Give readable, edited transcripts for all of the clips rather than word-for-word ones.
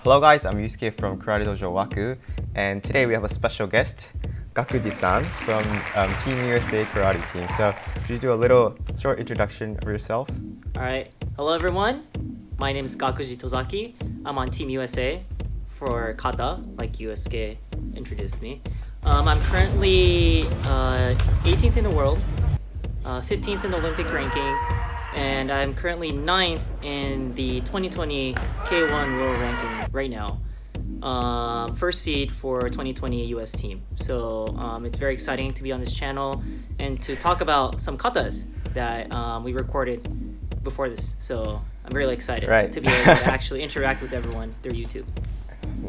Hello guys, I'm Yusuke from Enkarate-dojo waKu, and today we have a special guest, Gakuji-san from Team USA Karate Team. So, could you do a little short introduction of yourself? Alright, hello everyone. My name is Gakuji Tozaki. I'm on Team USA for Kata, like Yusuke introduced me. I'm currently 18th in the world, 15th in the Olympic ranking, and I'm currently 9th in the 2020 K1 World Ranking right now. First seed for 2020 US team. So it's very exciting to be on this channel and to talk about some katas that we recorded before this. So I'm really excited to be able to actually interact with everyone through YouTube.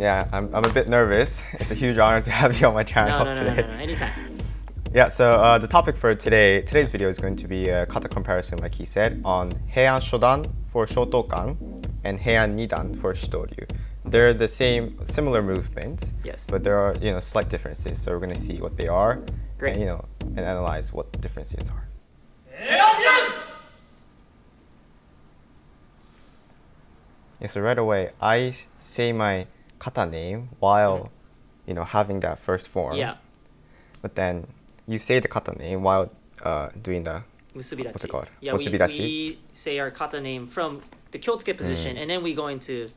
Yeah, I'm a bit nervous. It's a huge honor to have you on my channel today. No, anytime. Yeah, so the topic for today's video is going to be a kata comparison, like he said, on Heian Shodan for Shotokan and Heian Nidan for shitoryu. They're the similar movements, yes, but there are slight differences. So we're going to see what they are, great, and, and analyze what the differences are. Yeah, so right away I say my kata name while having that first form. Yeah. But then you say the kata name while doing the Musubidachi. What's it called? Yeah, Musubidachi. we say our kata name from the kyotsuke position, and then we go into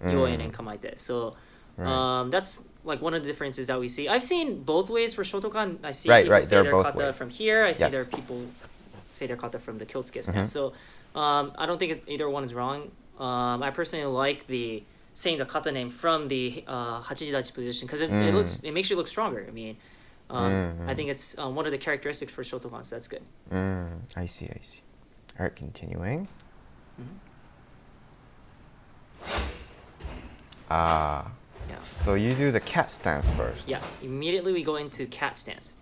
yoen and kamaite. So that's like one of the differences that we see. I've seen both ways for Shotokan. I see people say their kata from here. I see there are people say their kata from the kyotsuke stance. So I don't think either one is wrong. I personally like saying the kata name from the hachijidachi position because it makes you look stronger. I mean, I think it's one of the characteristics for Shotokan, so that's good. I see. All right, continuing. Yeah. So you do the cat stance first. Yeah, immediately we go into cat stance.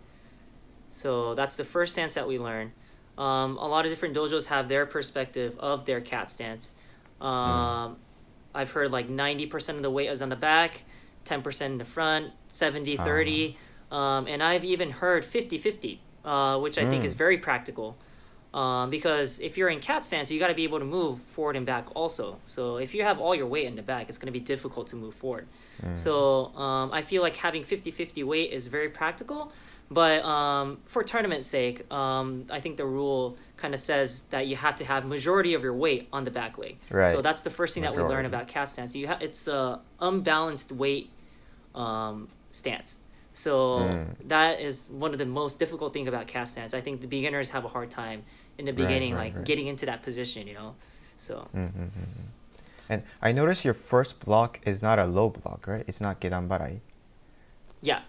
So that's the first stance that we learn. A lot of different dojos have their perspective of their cat stance. I've heard like 90% of the weight is on the back, 10% in the front, 70-30. And I've even heard 50-50, which I think is very practical. Because if you're in cat stance, you got to be able to move forward and back also. So if you have all your weight in the back, it's going to be difficult to move forward. So I feel like having 50-50 weight is very practical. But for tournament's sake, I think the rule kind of says that you have to have majority of your weight on the back leg. Right. So that's the first thing that we learn about cat stance. It's a unbalanced weight stance. So that is one of the most difficult things about cat stance. I think the beginners have a hard time in the beginning, getting into that position, So. And I noticed your first block is not a low block, right? It's not gedan barai. Yeah.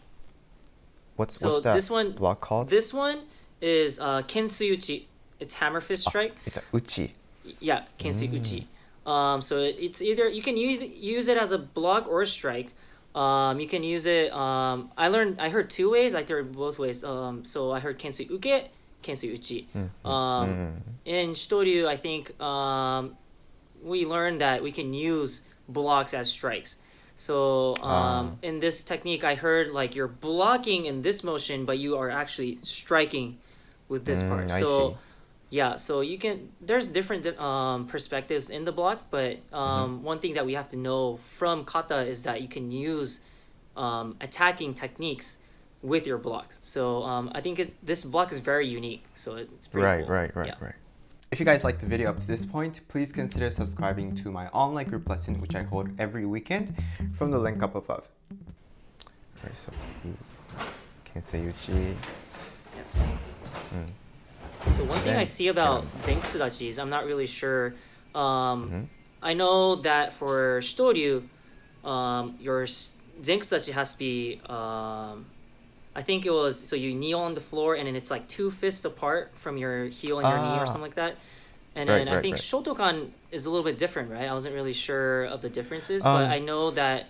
What's that block called? This one is kensui uchi. It's hammer fist strike. It's a uchi. Yeah, kensui uchi. So it's either you can use it as a block or a strike. You can use it. I heard two ways. I heard both ways. So I heard kensui uke, kensui uchi. In shitoryu, I think we learned that we can use blocks as strikes. So in this technique, I heard like you're blocking in this motion, but you are actually striking with this part. So yeah, so there's different perspectives in the block, but one thing that we have to know from kata is that you can use attacking techniques with your blocks. So I think this block is very unique. So it's pretty cool. Right. If you guys liked the video up to this point, please consider subscribing to my online group lesson, which I hold every weekend, from the link up above. Alright, so kensei uchi. Yes. So one thing I see about zenkutsudachi is I'm not really sure. I know that for shitoryu, your zenkutsudachi has to be, I think it was, so you kneel on the floor and then it's like 2 fists apart from your heel and your knee or something like that. And then I think Shotokan is a little bit different, right? I wasn't really sure of the differences, but I know that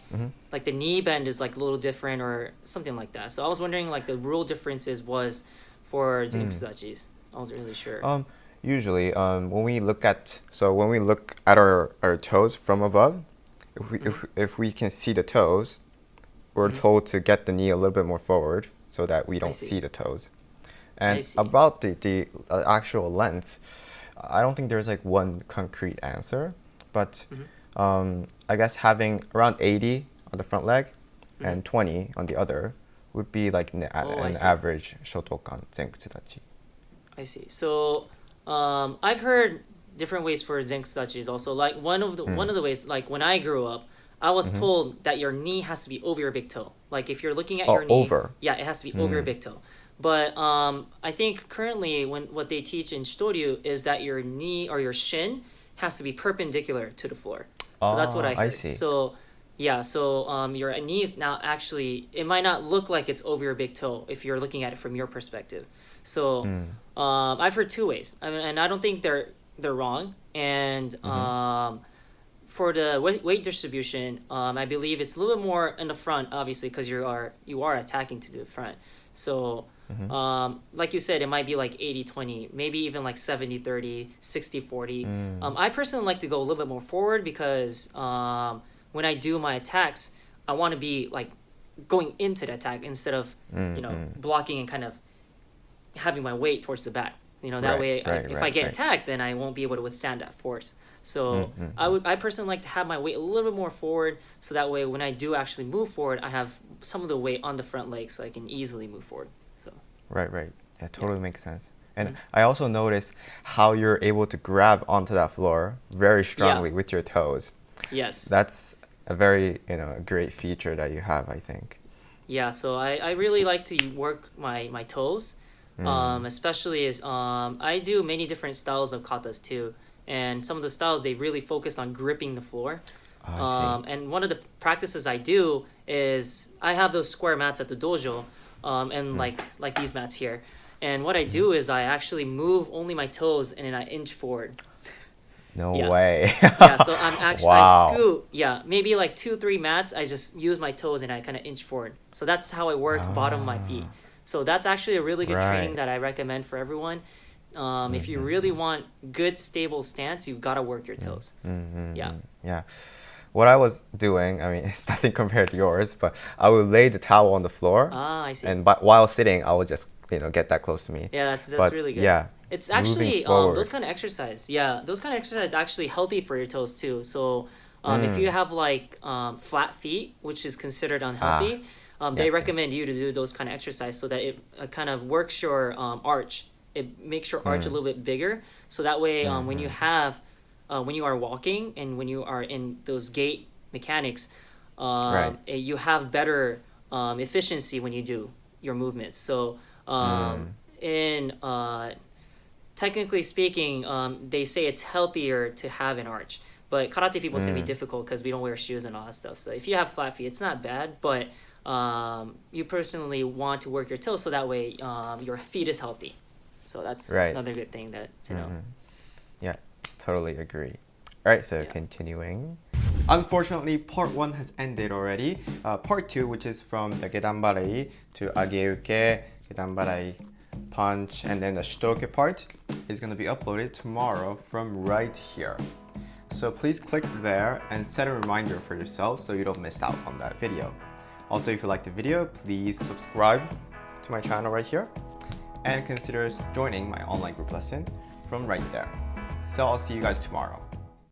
like the knee bend is like a little different or something like that. So I was wondering like the rule differences was for zenkutsudachi. I wasn't really sure. Usually, when we look at our toes from above, if we can see the toes, we're told to get the knee a little bit more forward so that we don't see the toes. And about the actual length, I don't think there's like one concrete answer, but I guess having around 80 on the front leg and 20 on the other would be like an average Shotokan Zenkutsudachi. I see. So I've heard different ways for Zenkutsudachi also. Like one of the ways, like when I grew up, I was told that your knee has to be over your big toe. Like if you're looking at your knee, over. Yeah, it has to be over your big toe. But I think currently what they teach in shitoryu is that your knee or your shin has to be perpendicular to the floor. So that's what I heard. I see. So yeah, so your knee is now actually, it might not look like it's over your big toe if you're looking at it from your perspective. So I've heard two ways, I mean, and I don't think they're wrong. And for the weight distribution, I believe it's a little bit more in the front, obviously, because you are attacking to the front. So like you said, it might be like 80-20, maybe even like 70-30, 60-40. I personally like to go a little bit more forward because when I do my attacks, I want to be like going into the attack instead of blocking and kind of having my weight towards the back. That way, if I get attacked, then I won't be able to withstand that force. So I personally like to have my weight a little bit more forward, so that way when I do actually move forward, I have some of the weight on the front leg, so I can easily move forward. So Right. Yeah, totally makes sense. And I also noticed how you're able to grab onto that floor very strongly with your toes. Yes. That's a very great feature that you have, I think. Yeah, so I really like to work my toes, especially as I do many different styles of katas too, and some of the styles they really focus on gripping the floor. And one of the practices I do is I have those square mats at the dojo, and like these mats here, and what I do is I actually move only my toes and then I inch forward. No way. Yeah, so I'm actually Wow. I scoot. Yeah, maybe like 2-3 mats. I just use my toes and I kind of inch forward. So that's how I work bottom of my feet. So that's actually a really good training that I recommend for everyone. If you really want good stable stance, you've got to work your toes. Yeah. What I was doing, I mean, it's nothing compared to yours, but I would lay the towel on the floor. I see. And while sitting, I would just get that close to me. Yeah, that's But, really good. Yeah. It's actually moving forward. those kind of exercise. Yeah, those kind of exercise actually healthy for your toes too. So if you have like flat feet, which is considered unhealthy, they recommend you to do those kind of exercise so that it kind of works your arch. It makes your arch a little bit bigger. So that way, when you are walking and when you are in those gait mechanics, you have better efficiency when you do your movements. So technically speaking, they say it's healthier to have an arch, but karate people it's gonna be difficult because we don't wear shoes and all that stuff. So if you have flat feet, it's not bad, but you personally want to work your toes so that way your feet is healthy. So that's another good thing to know. Yeah, totally agree. All right, so continuing. Unfortunately, part 1 has ended already. Part 2, which is from the gedanbarai to ageuke, gedanbarai, punch, and then the shitoke part, is going to be uploaded tomorrow from right here. So please click there and set a reminder for yourself so you don't miss out on that video. Also, if you like the video, please subscribe to my channel right here and consider joining my online group lesson from right there. So I'll see you guys tomorrow.